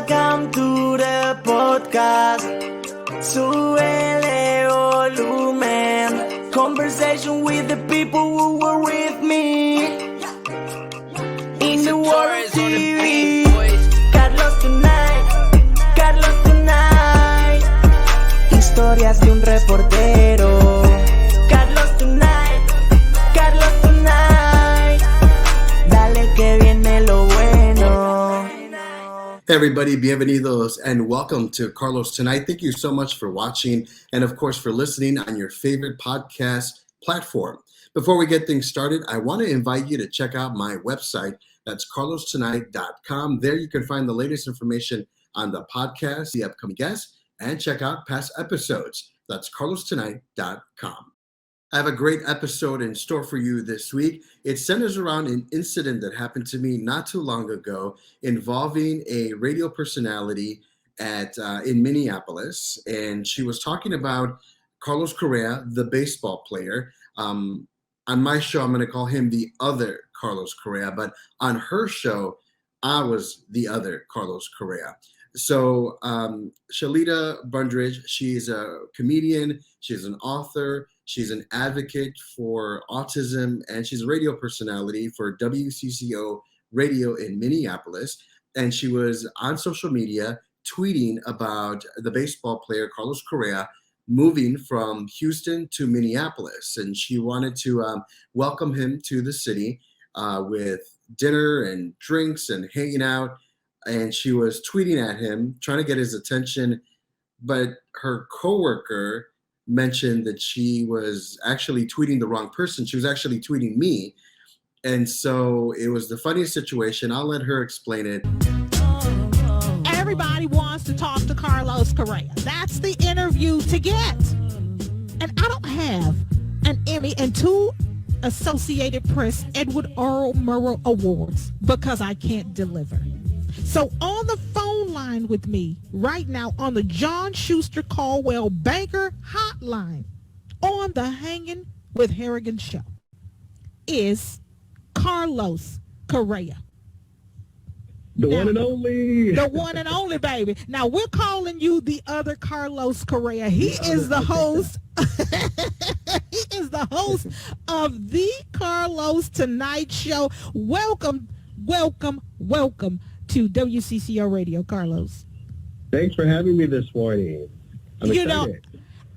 Welcome to the podcast. Súbele volumen. Conversation with the people who were with me. In the World TV. Carlos Tonight. Historias de un reportero. Carlos Tonight. Dale que viene lo bueno. Hey everybody, bienvenidos and welcome to Carlos Tonight. Thank you so much for watching and of course for listening on your favorite podcast platform. Before we get things started, I want to invite you to check out my website. That's carlostonight.com. There you can find the latest information on the podcast, the upcoming guests, and check out past episodes. That's carlostonight.com. I have a great episode in store for you this week. It centers around an incident that happened to me not too long ago involving a radio personality in Minneapolis. And she was talking about Carlos Correa, the baseball player. On my show, I'm going to call him the other Carlos Correa, but on her show, I was the other Carlos Correa. So Sheletta Brundidge, she's a comedian, she's an author, she's an advocate for autism, and she's a radio personality for WCCO Radio in Minneapolis. And she was on social media tweeting about the baseball player Carlos Correa moving from Houston to Minneapolis. And she wanted to welcome him to the city with dinner and drinks and hanging out. And she was tweeting at him, trying to get his attention. But her coworker mentioned that she was actually tweeting the wrong person. She was actually tweeting me. And so it was the funniest situation. I'll let her explain it. Everybody wants to talk to Carlos Correa. That's the interview to get. And I don't have an Emmy and 2 Associated Press Edward R. Murrow Awards because I can't deliver. So on the phone line with me right now on the John Schuster Caldwell Banker Hotline on the Hanging with Harrigan show is Carlos Correa. The one and only. The one and only, baby. Now, we're calling you the other Carlos Correa. He is the host. He is the host of the Carlos Tonight Show. Welcome to WCCO Radio, Carlos. Thanks for having me this morning. I'm excited.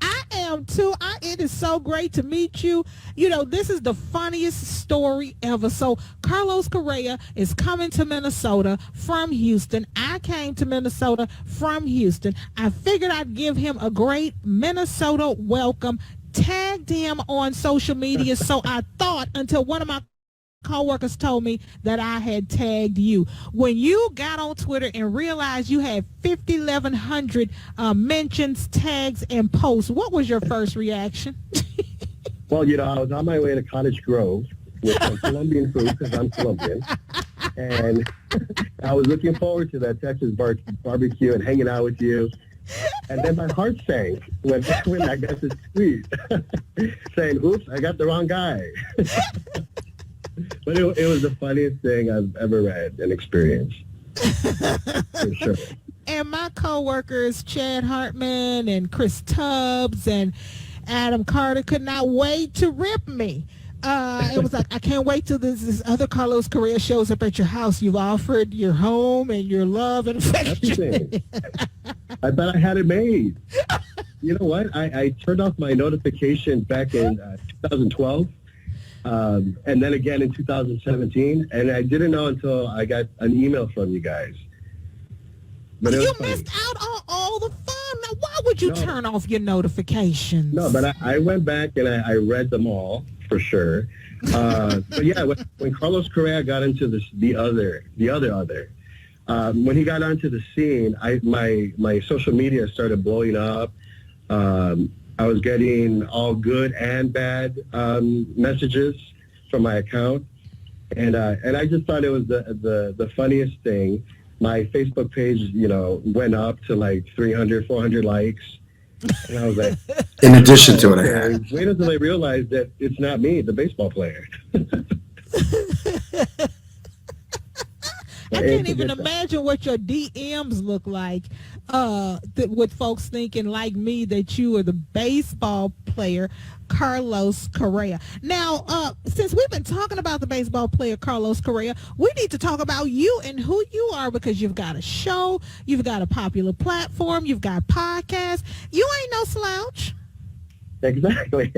I am too. It is so great to meet you. This is the funniest story ever. So Carlos Correa is coming to Minnesota from Houston. I came to Minnesota from Houston. I figured I'd give him a great Minnesota welcome, tagged him on social media. So I thought until one of my coworkers told me that I had tagged you. When you got on Twitter and realized you had 5,100 mentions, tags, and posts, what was your first reaction? Well, I was on my way to Cottage Grove with some Colombian food because I'm Colombian. And I was looking forward to that Texas barbecue and hanging out with you. And then my heart sank when I got this tweet saying, oops, I got the wrong guy. But it was the funniest thing I've ever read and experienced. For sure. And my coworkers, Chad Hartman and Chris Tubbs and Adam Carter, could not wait to rip me. It was like, I can't wait till this other Carlos Correa shows up at your house. You've offered your home and your love and affection. I bet I had it made. You know what? I turned off my notifications back in 2012. And then again in 2017, and I didn't know until I got an email from you guys. But you missed out on all the fun. Now, why would you turn off your notifications? No, but I went back and I read them all for sure. But yeah, when Carlos Correa got into the other, when he got onto the scene, my social media started blowing up. I was getting all good and bad messages from my account, and I just thought it was the funniest thing. My Facebook page, went up to like 300, 400 likes, and I was like, in addition to what I had. Wait until they realize that it's not me, the baseball player. I can't even imagine what your DMs look like with folks thinking like me that you are the baseball player Carlos Correa. Now, since we've been talking about the baseball player Carlos Correa, we need to talk about you and who you are, because you've got a show, you've got a popular platform, you've got podcasts. You ain't no slouch. Exactly.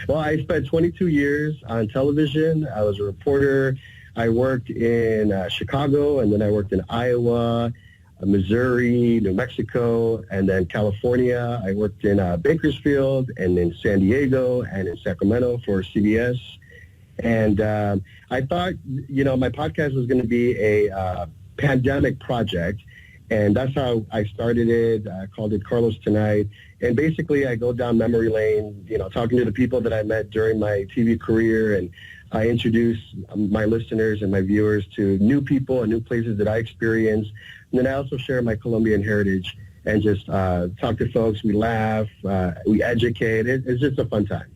Well, I spent 22 years on television. I was a reporter. I worked in Chicago, and then I worked in Iowa, Missouri, New Mexico, and then California. I worked in Bakersfield and in San Diego and in Sacramento for CBS. And I thought, my podcast was going to be a pandemic project. And that's how I started it. I called it Carlos Tonight. And basically, I go down memory lane, talking to the people that I met during my TV career. And I introduce my listeners and my viewers to new people and new places that I experienced. And then I also share my Colombian heritage and just talk to folks. We laugh. We educate. It's just a fun time.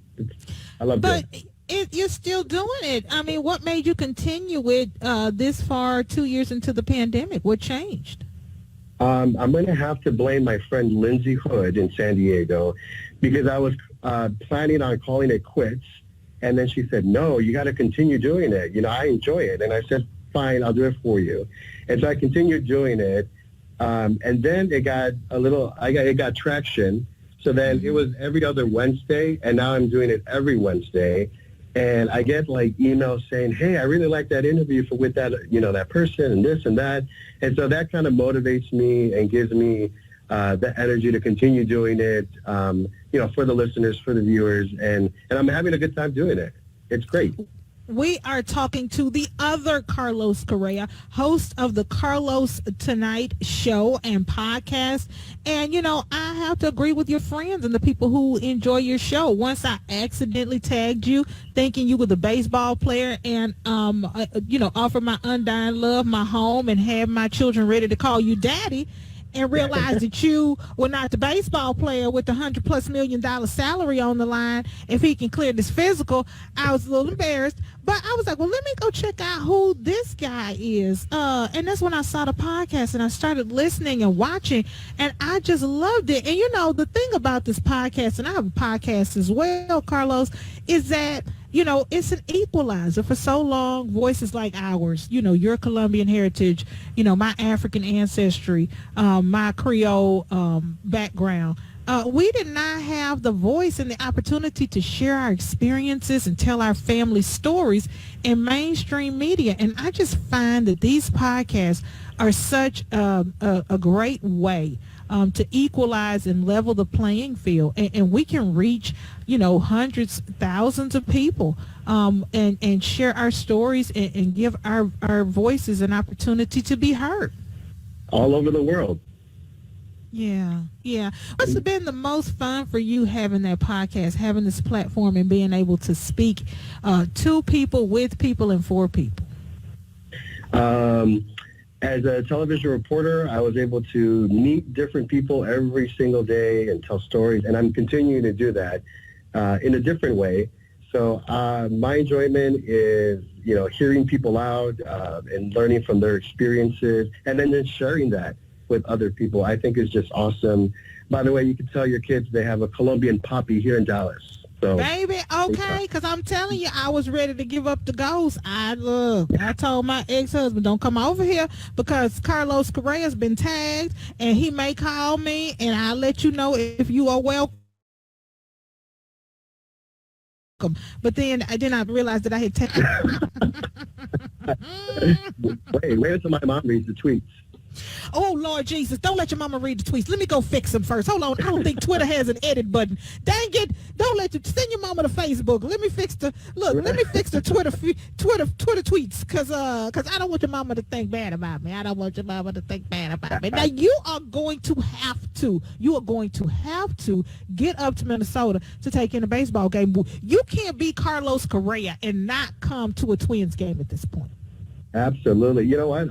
I love it. But you're still doing it. I mean, what made you continue it this far, 2 years into the pandemic? What changed? I'm going to have to blame my friend Lindsay Hood in San Diego, because I was planning on calling it quits. And then she said, no, you got to continue doing it. I enjoy it. And I said, fine, I'll do it for you. And so I continued doing it. And then it got traction. So then it was every other Wednesday. And now I'm doing it every Wednesday. And I get emails saying, hey, I really like that interview with that, that person and this and that. And so that kind of motivates me and gives me the energy to continue doing it, for the listeners, for the viewers. And I'm having a good time doing it. It's great. We are talking to the other Carlos Correa, host of the Carlos Tonight show and podcast. And, I have to agree with your friends and the people who enjoy your show. Once I accidentally tagged you thinking you were the baseball player and, offered my undying love, my home, and had my children ready to call you daddy, and realized that you were not the baseball player with the $100+ million salary on the line. If he can clear this physical, I was a little embarrassed. But I was like, well, let me go check out who this guy is. And that's when I saw the podcast and I started listening and watching, and I just loved it. And, the thing about this podcast, and I have a podcast as well, Carlos, is that, it's an equalizer. For so long, voices like ours, your Colombian heritage, my African ancestry, my Creole background, we did not have the voice and the opportunity to share our experiences and tell our family stories in mainstream media. And I just find that these podcasts are such a great way to equalize and level the playing field. And we can reach, hundreds, thousands of people and share our stories and give our voices an opportunity to be heard. All over the world. Yeah. What's been the most fun for you having that podcast, having this platform, and being able to speak to people, with people, and for people? As a television reporter, I was able to meet different people every single day and tell stories, and I'm continuing to do that in a different way. So my enjoyment is, hearing people out and learning from their experiences, and then sharing that with other people. I think is just awesome. By the way, you can tell your kids they have a Colombian poppy here in Dallas. So, baby, okay, because I'm telling you, I was ready to give up the ghost. I told my ex-husband, don't come over here, because Carlos Correa has been tagged, and he may call me, and I'll let you know if you are welcome. But then I realized that I had tagged. Wait until my mom reads the tweets. Oh, Lord Jesus, don't let your mama read the tweets. Let me go fix them first. Hold on. I don't think Twitter has an edit button. Dang it. Send your mama to Facebook. Let me fix the Twitter tweets, because I don't want your mama to think bad about me. Now, you are going to have to get up to Minnesota to take in a baseball game. You can't be Carlos Correa and not come to a Twins game at this point. Absolutely. You know what?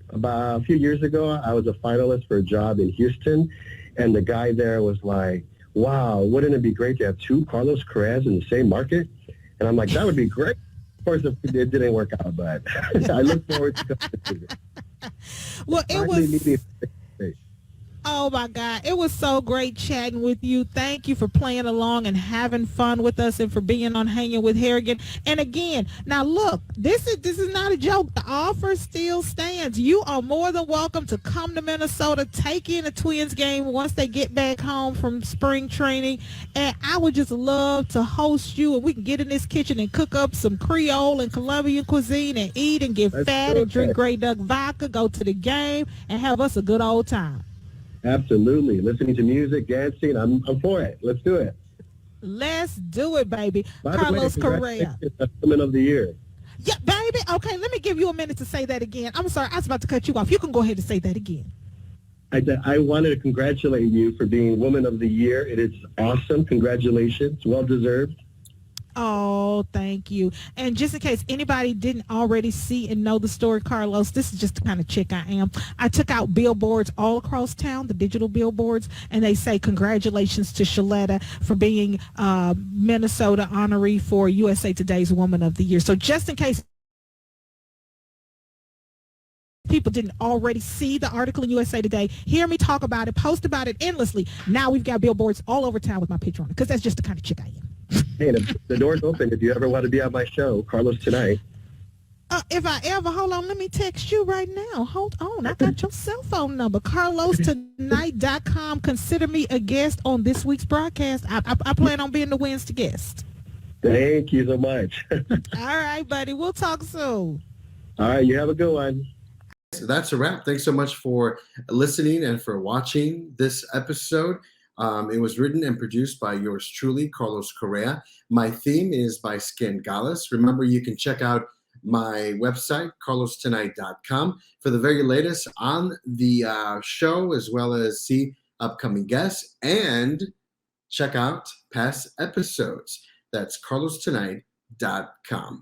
About a few years ago, I was a finalist for a job in Houston, and the guy there was like, wow, wouldn't it be great to have two Carlos Correas in the same market? And I'm like, that would be great. Of course, it didn't work out, but I look forward to it. Well, it Finally was. meeting face. Oh my God. It was so great chatting with you. Thank you for playing along and having fun with us and for being on Hanging with Harrigan. And again, now look, this is not a joke. The offer still stands. You are more than welcome to come to Minnesota, take in a Twins game once they get back home from spring training. And I would just love to host you, and we can get in this kitchen and cook up some Creole and Colombian cuisine and eat and get Let's fat do and drink it. Grey Duck vodka, go to the game and have us a good old time. Absolutely. Listening to music, dancing. I'm for it. Let's do it. Let's do it, baby. By the way, Carlos Correa. congratulations on Woman of the Year. Yeah, baby. Okay, let me give you a minute to say that again. I'm sorry, I was about to cut you off. You can go ahead and say that again. I wanted to congratulate you for being Woman of the Year. It is awesome. Congratulations. Well deserved. Oh, thank you. And just in case anybody didn't already see and know the story, Carlos, this is just the kind of chick I am. I took out billboards all across town, the digital billboards, and they say congratulations to Sheletta for being Minnesota honoree for USA Today's Woman of the Year. So just in case people didn't already see the article in USA Today, hear me talk about it, post about it endlessly. Now we've got billboards all over town with my picture on it, because that's just the kind of chick I am. Hey, the door's open if you ever want to be on my show, Carlos Tonight. If I ever, hold on, let me text you right now. Hold on, I got your cell phone number, carlostonight.com. Consider me a guest on this week's broadcast. I plan on being the Wednesday guest. Thank you so much. All right, buddy, we'll talk soon. All right, you have a good one. So that's a wrap. Thanks so much for listening and for watching this episode. It was written and produced by yours truly, Carlos Correa. My theme is by Sken, Galis. Remember, you can check out my website, carlostonight.com, for the very latest on the show, as well as see upcoming guests and check out past episodes. That's carlostonight.com.